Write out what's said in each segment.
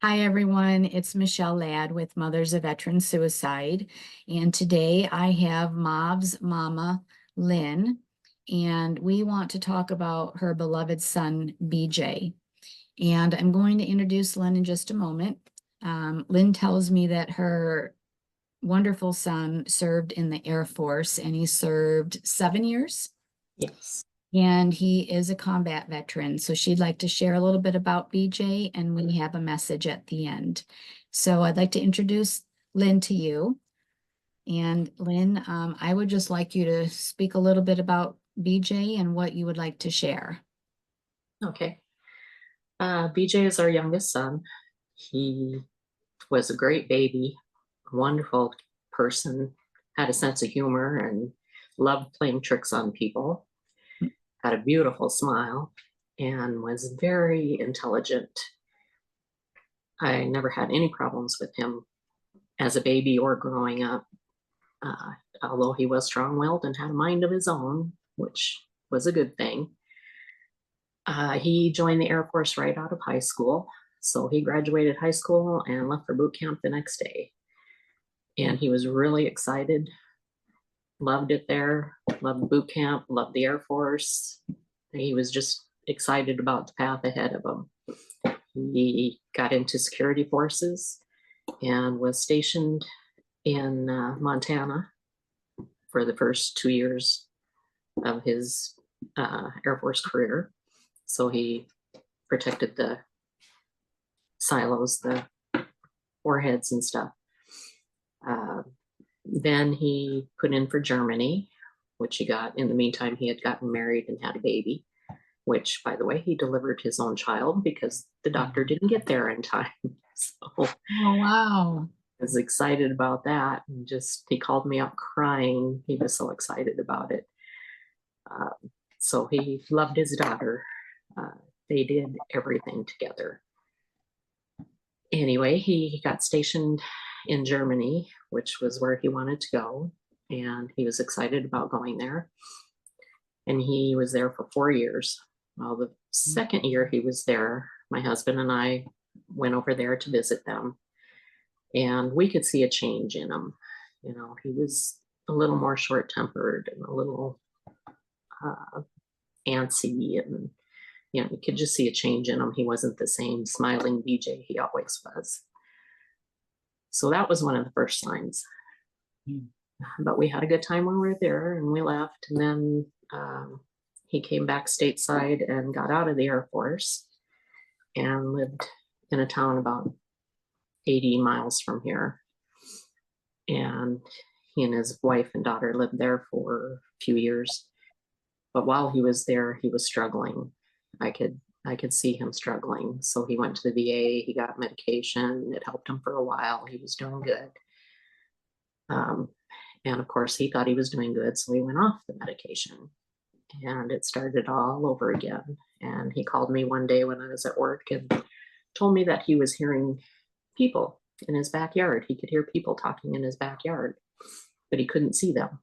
Hi, everyone. It's Michelle Ladd with Mothers of Veteran Suicide. And today I have Mob's mama, Lynn, and we want to talk about her beloved son, BJ. And I'm going to introduce Lynn in just a moment. Lynn tells me that her wonderful son served in the Air Force and he served 7 years. Yes. And he is a combat veteran. So she'd like to share a little bit about BJ, and we have a message at the end. So I'd like to introduce Lynn to you. And Lynn, I would just like you to speak a little bit about BJ and what you would like to share. Okay. BJ is our youngest son. He was a great baby, a wonderful person, had a sense of humor and loved playing tricks on people, had a beautiful smile, and was very intelligent. I never had any problems with him as a baby or growing up, uh, although he was strong-willed and had a mind of his own, which was a good thing. He joined the Air Force right out of high school. So he graduated high school and left for boot camp the next day. And he was really excited, loved it there, loved boot camp, loved the Air Force. He was just excited about the path ahead of him. He got into security forces and was stationed in Montana for the first 2 years of his Air Force career. So he protected the silos, the warheads and stuff. Uh, then he put in for Germany, which he got. In the meantime, he had gotten married and had a baby, which, by the way, he delivered his own child because the doctor didn't get there in time. So Oh, wow. I was excited about that. And just, he called me up crying. He was so excited about it. So he loved his daughter. They did everything together. Anyway, he got stationed in Germany, which was where he wanted to go. And he was excited about going there. And he was there for 4 years. Well, the second year he was there, my husband and I went over there to visit them. And we could see a change in him. You know, he was a little more short tempered and a little antsy. And, you know, you could just see a change in him. He wasn't the same smiling BJ he always was. So that was one of the first signs. But we had a good time when we were there and we left. And then he came back stateside and got out of the Air Force and lived in a town about 80 miles from here. And he and his wife and daughter lived there for a few years. But while he was there, he was struggling. I could see him struggling. So he went to the VA, he got medication, it helped him for a while. He was doing good. And of course, he thought he was doing good, so he went off the medication. And it started all over again. And he called me one day when I was at work and told me that he was hearing people in his backyard. He could hear people talking in his backyard, but he couldn't see them.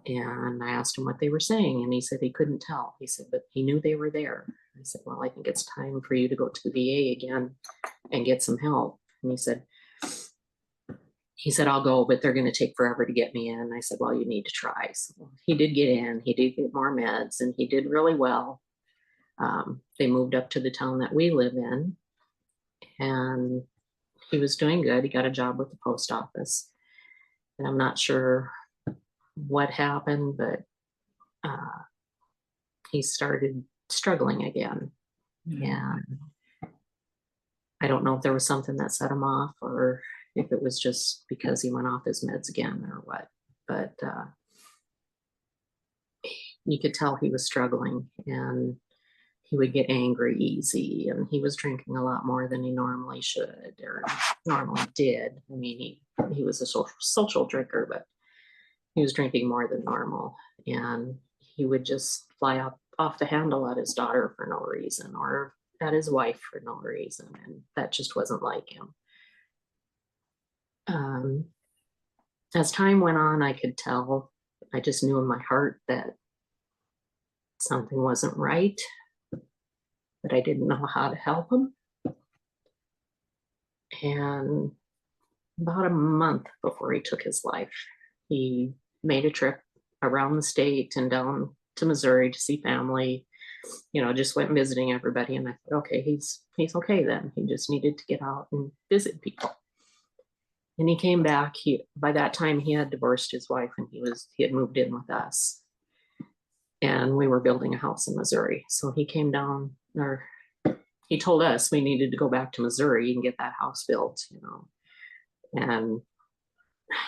And I asked him what they were saying, and he said he couldn't tell. He said, but he knew they were there. I said, well, I think it's time for you to go to the VA again and get some help. And he said, I'll go, but they're going to take forever to get me in. I said, well, you need to try. So he did get in, he did get more meds, and he did really well. They moved up to the town that we live in, and he was doing good. He got a job with the post office. And I'm not sure what happened, but he started struggling again. And I don't know if there was something that set him off or if it was just because he went off his meds again or what. But you could tell he was struggling and he would get angry easy, and he was drinking a lot more than he normally should or normally did. I mean, he was a social drinker, but he was drinking more than normal. And he would just fly up off the handle at his daughter for no reason or at his wife for no reason. And that just wasn't like him. As time went on, I could tell, I just knew in my heart that something wasn't right, but I didn't know how to help him. And about a month before he took his life, he made a trip around the state and down to Missouri to see family. Just went visiting everybody. And I thought, okay, he's okay then. He just needed to get out and visit people. And he came back. By that time he had divorced his wife, and he had moved in with us. And we were building a house in Missouri. So he came down, or he told us we needed to go back to Missouri and get that house built, And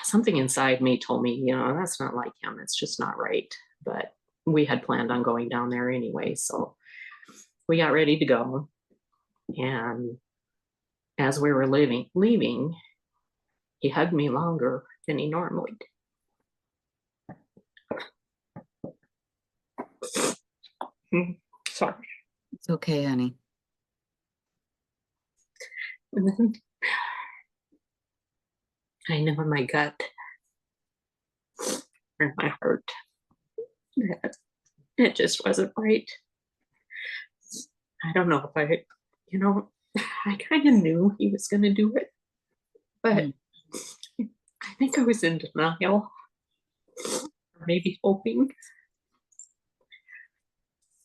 something inside me told me, that's not like him. It's just not right. But we had planned on going down there anyway. So we got ready to go. And as we were leaving, he hugged me longer than he normally did. Sorry. It's okay, honey. And then I know in my gut or in my heart that it just wasn't right. I don't know if I kind of knew he was going to do it, but I think I was in denial, or maybe hoping.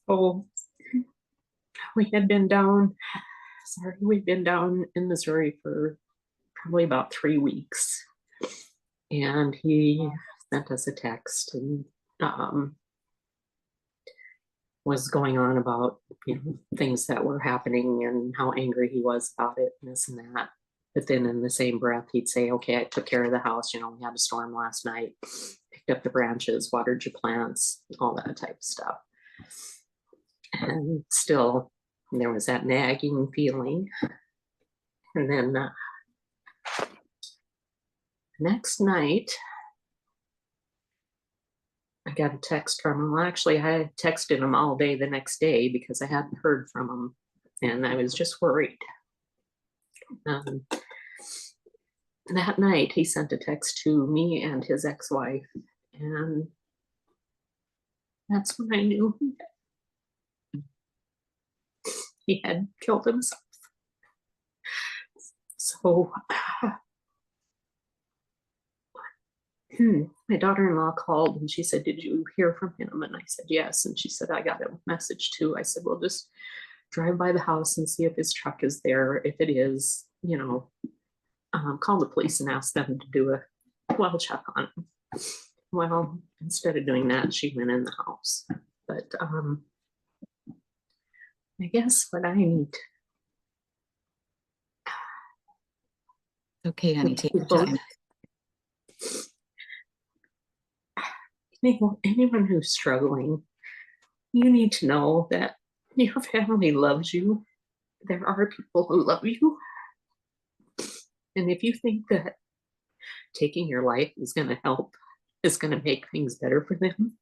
So we'd been down in Missouri for probably about 3 weeks. And he sent us a text and was going on about things that were happening and how angry he was about it and this and that. But then in the same breath, he'd say, okay, I took care of the house. We had a storm last night, picked up the branches, watered your plants, all that type of stuff. And still, there was that nagging feeling. And then next night, I got a text from him. Well, actually, I had texted him all day the next day because I hadn't heard from him, and I was just worried. That night, he sent a text to me and his ex-wife, and that's when I knew he had killed himself. So my daughter-in-law called and she said, did you hear from him? And I said, yes. And she said, I got a message too. I said, well, just drive by the house and see if his truck is there. If it is, call the police and ask them to do a well check on him. Well, instead of doing that, she went in the house. But I guess what I need. Okay, honey, take your time. Anyone who's struggling, you need to know that your family loves you. There are people who love you. And if you think that taking your life is going to help, is going to make things better for them,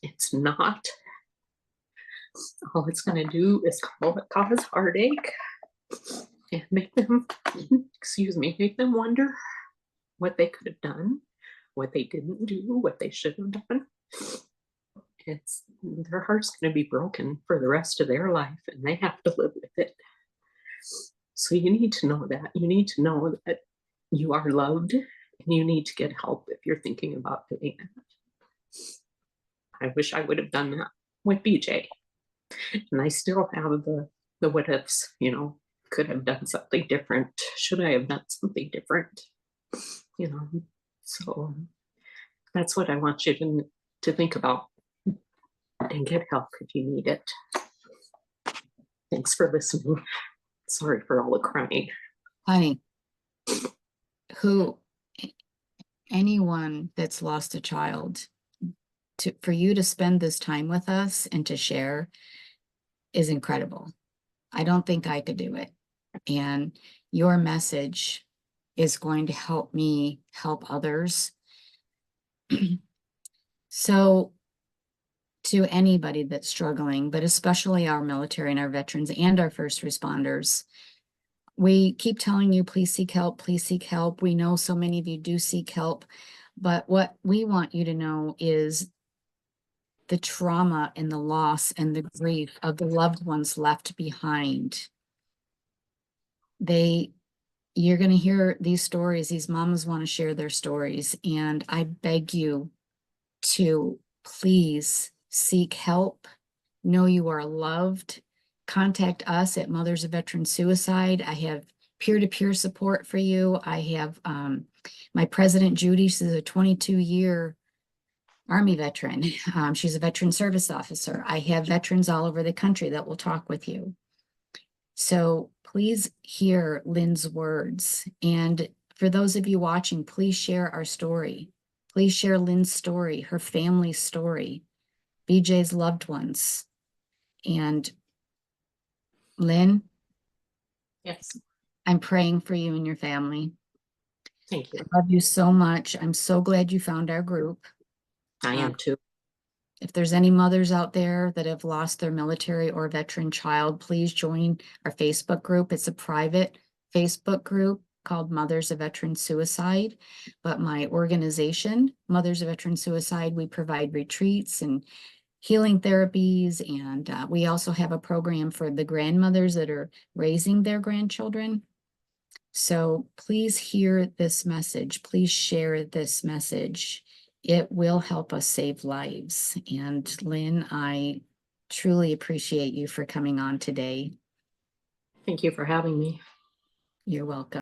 it's not. All it's going to do is cause heartache and make them, make them wonder what they could have done, what they didn't do, what they should have done. Their heart's going to be broken for the rest of their life, and they have to live with it. So you need to know that. You need to know that you are loved, and you need to get help if you're thinking about doing that. I wish I would have done that with BJ. And I still have the what ifs, could have done something different. Should I have done something different? So that's what I want you to think about and get help if you need it. Thanks for listening. Sorry for all the crying. Honey, anyone that's lost a child, for you to spend this time with us and to share is incredible. I don't think I could do it. And your message is going to help me help others. So to anybody that's struggling, but especially our military and our veterans and our first responders, we keep telling you, please seek help, please seek help. We know so many of you do seek help, but what we want you to know is the trauma and the loss and the grief of the loved ones left behind. They you're going to hear these stories. These mamas want to share their stories. And I beg you to please seek help. Know you are loved. Contact us at Mothers of Veteran Suicide. I have peer-to-peer support for you. I have my president, Judy. She's a 22-year Army veteran. She's a veteran service officer. I have veterans all over the country that will talk with you. So please hear Lynn's words. And for those of you watching, please share our story. Please share Lynn's story, her family's story, BJ's loved ones. And Lynn, Yes, I'm praying for you and your family. thank I you. love you so much. I'm so glad you found our group. I Um, am too. If there's any mothers out there that have lost their military or veteran child, please join our Facebook group. It's a private Facebook group called Mothers of Veteran Suicide. But my organization, Mothers of Veteran Suicide, we provide retreats and healing therapies. And we also have a program for the grandmothers that are raising their grandchildren. So please hear this message. Please share this message. It will help us save lives. And Lynn, I truly appreciate you for coming on today. Thank you for having me. You're welcome.